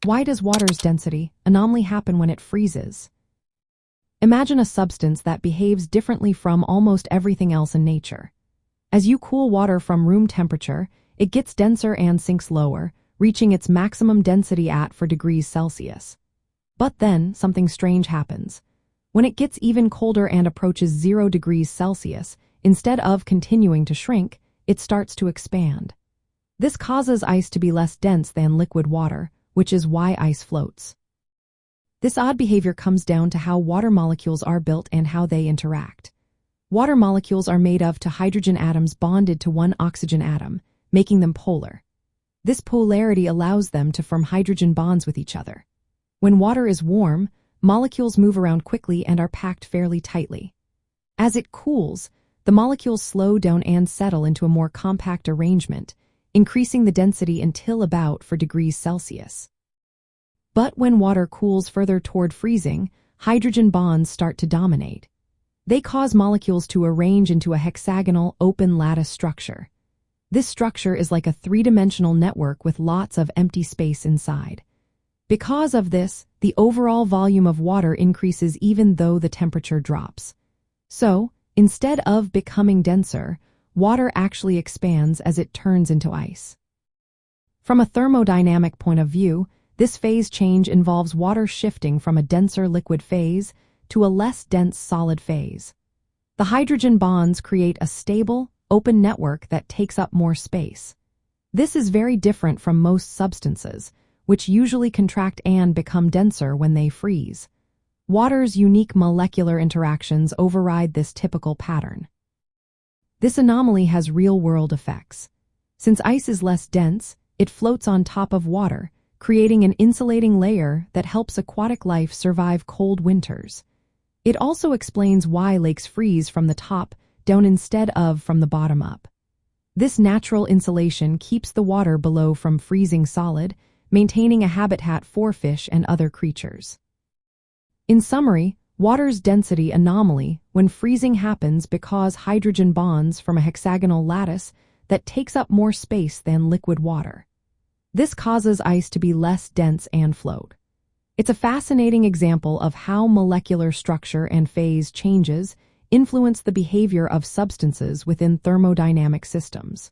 Why does water's density anomaly happen when it freezes? Imagine a substance that behaves differently from almost everything else in nature. As you cool water from room temperature, it gets denser and sinks lower, reaching its maximum density at 4 degrees Celsius. But then, something strange happens. When it gets even colder and approaches 0 degrees Celsius, instead of continuing to shrink, it starts to expand. This causes ice to be less dense than liquid water, which is why ice floats. This odd behavior comes down to how water molecules are built and how they interact. Water molecules are made of two hydrogen atoms bonded to one oxygen atom, making them polar. This polarity allows them to form hydrogen bonds with each other. When water is warm, molecules move around quickly and are packed fairly tightly. As it cools, the molecules slow down and settle into a more compact arrangement, increasing the density until about 4 degrees Celsius. But when water cools further toward freezing, hydrogen bonds start to dominate. They cause molecules to arrange into a hexagonal, open lattice structure. This structure is like a three-dimensional network with lots of empty space inside. Because of this, the overall volume of water increases even though the temperature drops. So, instead of becoming denser, water actually expands as it turns into ice. From a thermodynamic point of view, this phase change involves water shifting from a denser liquid phase to a less dense solid phase. The hydrogen bonds create a stable, open network that takes up more space. This is very different from most substances, which usually contract and become denser when they freeze. Water's unique molecular interactions override this typical pattern. This anomaly has real-world effects. Since ice is less dense, it floats on top of water, creating an insulating layer that helps aquatic life survive cold winters. It also explains why lakes freeze from the top down instead of from the bottom up. This natural insulation keeps the water below from freezing solid, maintaining a habitat for fish and other creatures. In summary, water's density anomaly when freezing happens because hydrogen bonds form a hexagonal lattice that takes up more space than liquid water. This causes ice to be less dense and float. It's a fascinating example of how molecular structure and phase changes influence the behavior of substances within thermodynamic systems.